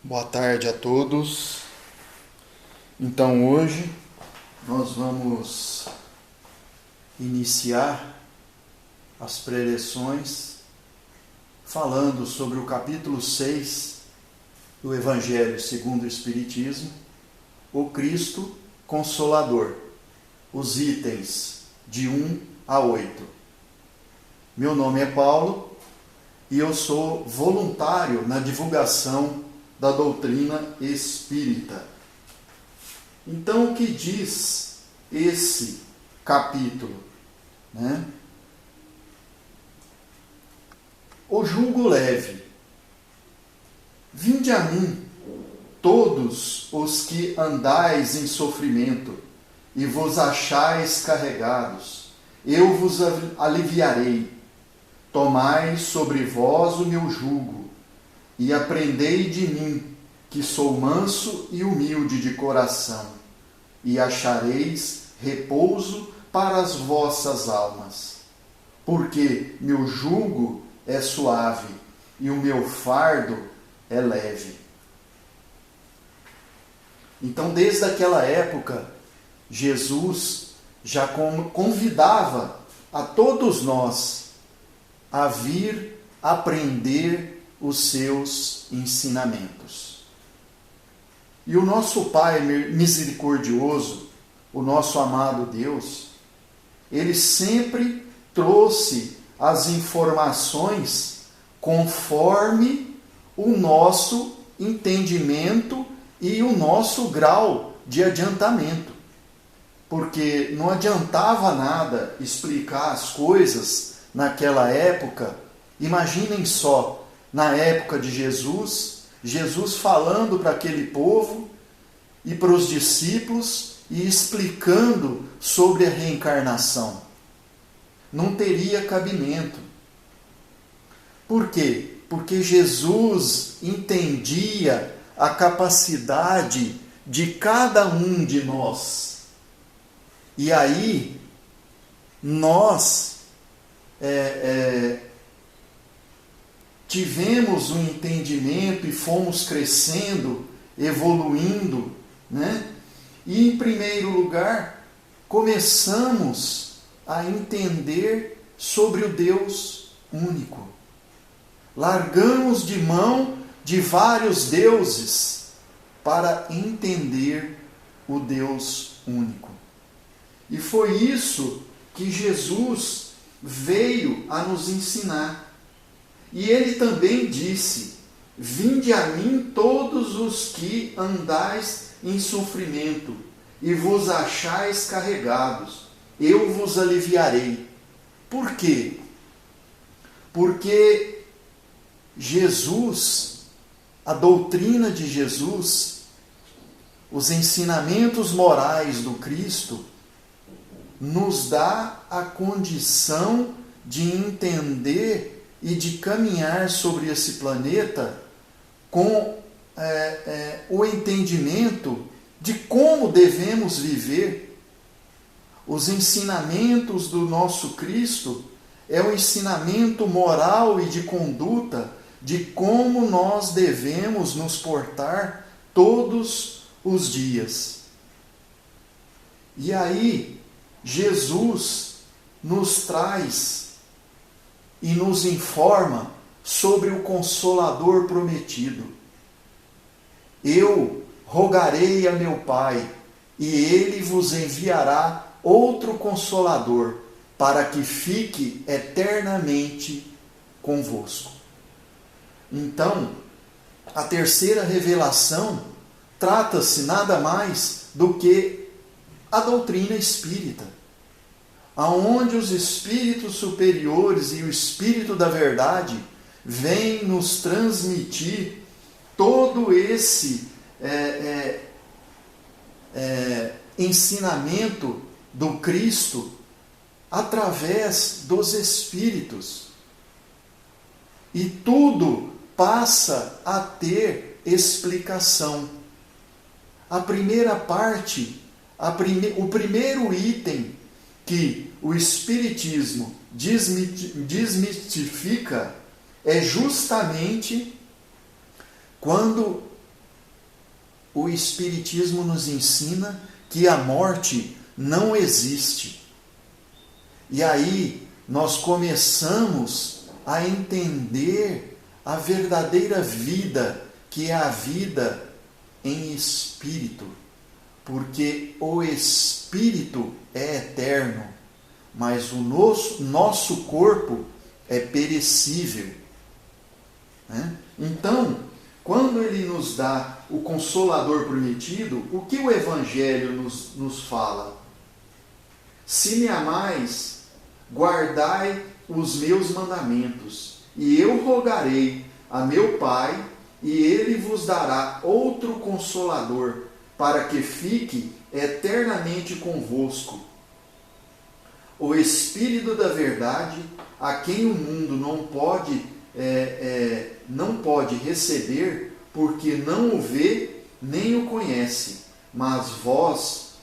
Boa tarde a todos. Então hoje nós vamos iniciar as preleções falando sobre o capítulo 6 do Evangelho segundo o Espiritismo, o Cristo Consolador, os itens de 1 a 8. Meu nome é Paulo e eu sou voluntário na divulgação da doutrina espírita. Então, o que diz esse capítulo? O jugo leve. Vinde a mim, todos os que andais em sofrimento, e vos achais carregados, eu vos aliviarei. Tomai sobre vós o meu jugo, e aprendei de mim, que sou manso e humilde de coração, e achareis repouso para as vossas almas. Porque meu jugo é suave e o meu fardo é leve. Então, desde aquela época, Jesus já convidava a todos nós a vir aprender os seus ensinamentos. E o nosso Pai misericordioso, o nosso amado Deus, ele sempre trouxe as informações conforme o nosso entendimento e o nosso grau de adiantamento. Porque não adiantava nada explicar as coisas naquela época. Imaginem só, na época de Jesus, Jesus falando para aquele povo e para os discípulos e explicando sobre a reencarnação. Não teria cabimento. Por quê? Porque Jesus entendia a capacidade de cada um de nós. E aí, nós tivemos um entendimento e fomos crescendo, evoluindo, E, em primeiro lugar, começamos a entender sobre o Deus único. Largamos de mão de vários deuses para entender o Deus único. E foi isso que Jesus veio a nos ensinar. E ele também disse: vinde a mim todos os que andais em sofrimento, e vos achais carregados, eu vos aliviarei. Por quê? Porque Jesus, a doutrina de Jesus, os ensinamentos morais do Cristo, nos dá a condição de entender e de caminhar sobre esse planeta com o entendimento de como devemos viver. Os ensinamentos do nosso Cristo é o ensinamento moral e de conduta de como nós devemos nos portar todos os dias. E aí, Jesus nos traz e nos informa sobre o Consolador prometido. Eu rogarei a meu Pai, e ele vos enviará outro Consolador, para que fique eternamente convosco. Então, a terceira revelação trata-se nada mais do que a doutrina espírita, aonde os espíritos superiores e o Espírito da Verdade vêm nos transmitir todo esse ensinamento do Cristo através dos Espíritos. E tudo passa a ter explicação. A primeira parte, o primeiro item que o Espiritismo desmistifica é justamente quando o Espiritismo nos ensina que a morte não existe. E aí nós começamos a entender a verdadeira vida, que é a vida em espírito. Porque o espírito é eterno, mas o nosso corpo é perecível. Né? Então, quando ele nos dá o Consolador prometido, o que o Evangelho nos fala? Se me amais, guardai os meus mandamentos, e eu rogarei a meu Pai, e ele vos dará outro Consolador, para que fique eternamente convosco. O Espírito da verdade, a quem o mundo não pode receber, porque não o vê nem o conhece, mas vós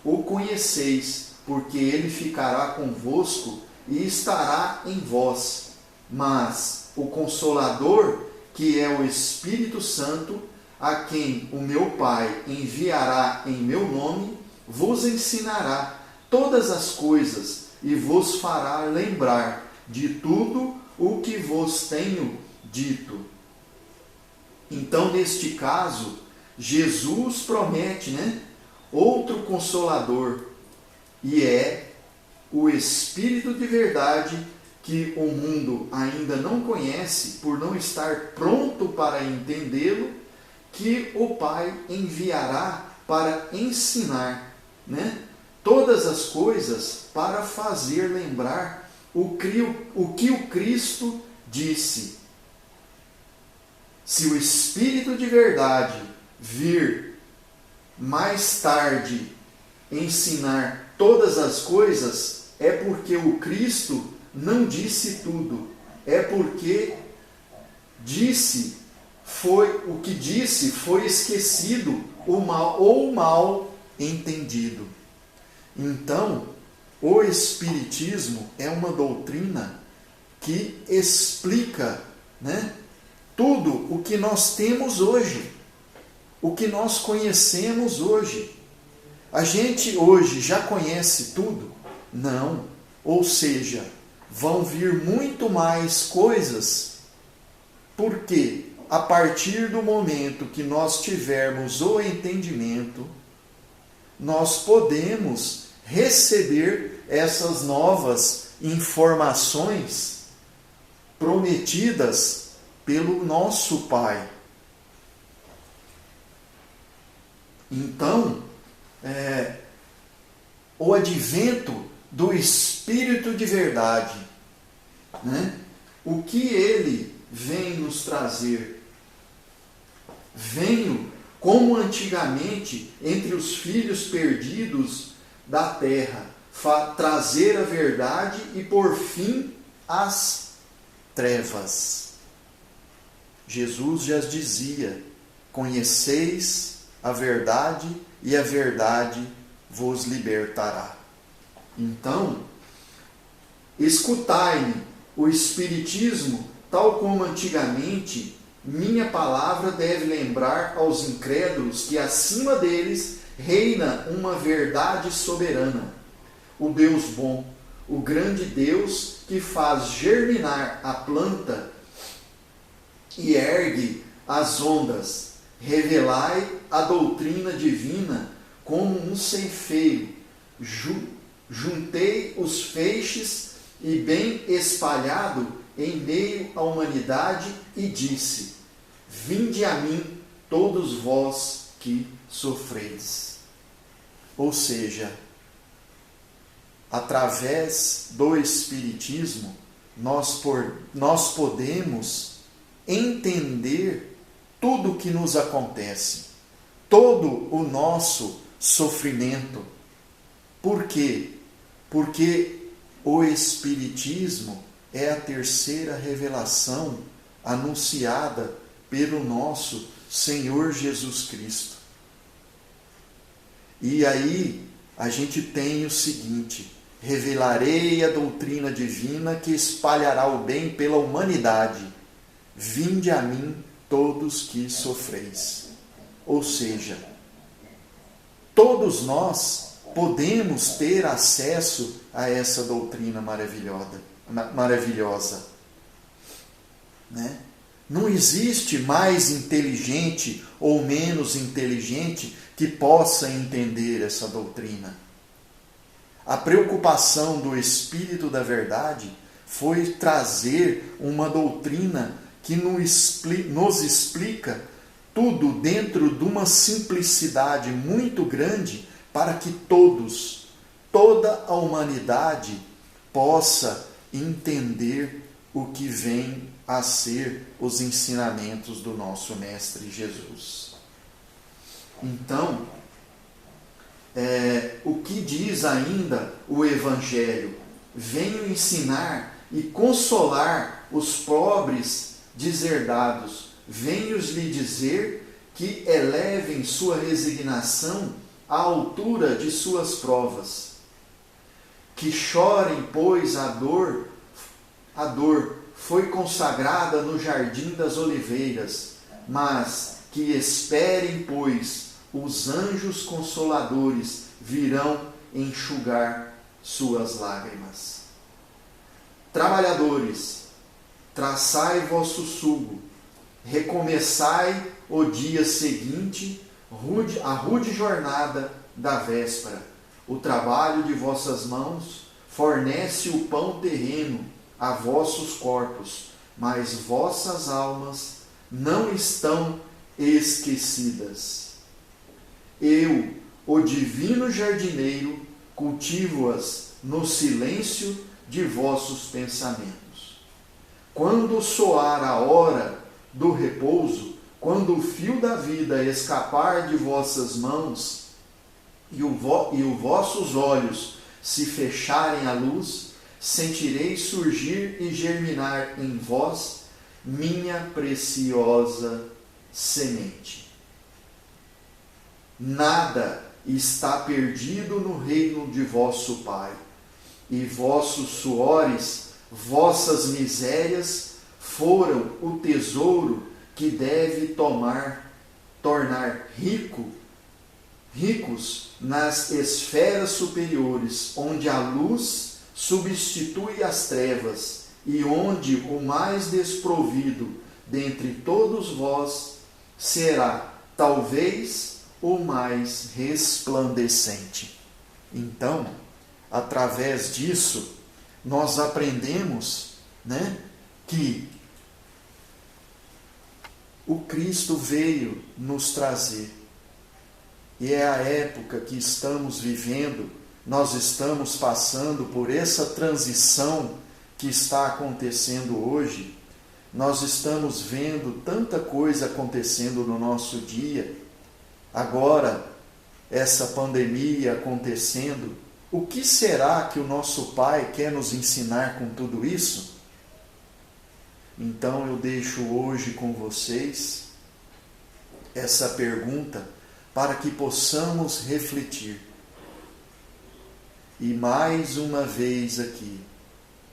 o conheceis, porque ele ficará convosco e estará em vós. Mas o Consolador, que é o Espírito Santo, a quem o meu Pai enviará em meu nome, vos ensinará todas as coisas e vos fará lembrar de tudo o que vos tenho dito. Então, neste caso, Jesus promete, outro Consolador, e é o Espírito de verdade, que o mundo ainda não conhece, por não estar pronto para entendê-lo, que o Pai enviará para ensinar, todas as coisas, para fazer lembrar o que o Cristo disse. Se o Espírito de verdade vir mais tarde ensinar todas as coisas, é porque o Cristo não disse tudo, é porque o que disse foi esquecido ou mal entendido. Então, o Espiritismo é uma doutrina que explica, tudo o que nós temos hoje, o que nós conhecemos hoje. A gente hoje já conhece tudo? Não. Ou seja, vão vir muito mais coisas, porque a partir do momento que nós tivermos o entendimento, nós podemos receber essas novas informações prometidas pelo nosso Pai. Então, o advento do Espírito de verdade, o que ele vem nos trazer? Venho, como antigamente, entre os filhos perdidos da terra, trazer a verdade e por fim as trevas. Jesus já dizia: conheceis a verdade e a verdade vos libertará. Então, escutai-me, o Espiritismo, tal como antigamente, minha palavra deve lembrar aos incrédulos que acima deles reina uma verdade soberana, o Deus bom, o grande Deus que faz germinar a planta e ergue as ondas. Revelai a doutrina divina como um ceifeiro. Juntei os feixes e bem espalhado em meio à humanidade e disse: vinde a mim todos vós que sofreis. Ou seja, através do Espiritismo, nós podemos entender tudo o que nos acontece, todo o nosso sofrimento. Por quê? Porque o Espiritismo é a terceira revelação anunciada pelo nosso Senhor Jesus Cristo. E aí a gente tem o seguinte: revelarei a doutrina divina que espalhará o bem pela humanidade. Vinde a mim todos que sofreis. Ou seja, todos nós podemos ter acesso a essa doutrina maravilhosa. Né? Não existe mais inteligente ou menos inteligente que possa entender essa doutrina. A preocupação do Espírito da Verdade foi trazer uma doutrina que nos explica tudo dentro de uma simplicidade muito grande para que toda a humanidade possa entender o que vem a ser os ensinamentos do nosso Mestre Jesus. Então, o que diz ainda o Evangelho? Venho ensinar e consolar os pobres deserdados. Venho-lhes dizer que elevem sua resignação à altura de suas provas. Que chorem, pois a dor foi consagrada no jardim das oliveiras, mas que esperem, pois os anjos consoladores virão enxugar suas lágrimas. Trabalhadores, traçai vosso sulgo, recomeçai o dia seguinte, a rude jornada da véspera. O trabalho de vossas mãos fornece o pão terreno a vossos corpos, mas vossas almas não estão esquecidas. Eu, o divino jardineiro, cultivo-as no silêncio de vossos pensamentos. Quando soar a hora do repouso, quando o fio da vida escapar de vossas mãos e os vossos olhos se fecharem à luz, sentirei surgir e germinar em vós minha preciosa semente. Nada está perdido no reino de vosso Pai, e vossos suores, vossas misérias foram o tesouro que deve tornar ricos nas esferas superiores, onde a luz substitui as trevas e onde o mais desprovido dentre todos vós será talvez o mais resplandecente. Então, através disso, nós aprendemos, que o Cristo veio nos trazer. E é a época que estamos vivendo, nós estamos passando por essa transição que está acontecendo hoje. Nós estamos vendo tanta coisa acontecendo no nosso dia. Agora, essa pandemia acontecendo. O que será que o nosso Pai quer nos ensinar com tudo isso? Então eu deixo hoje com vocês essa pergunta para que possamos refletir. E mais uma vez aqui,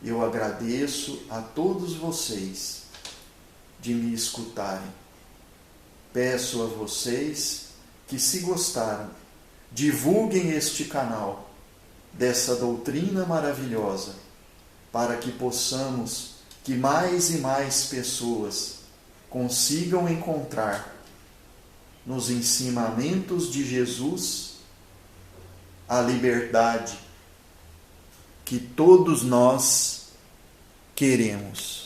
eu agradeço a todos vocês de me escutarem. Peço a vocês que, se gostaram, divulguem este canal dessa doutrina maravilhosa, para que possamos, que mais e mais pessoas consigam encontrar nos ensinamentos de Jesus a liberdade que todos nós queremos.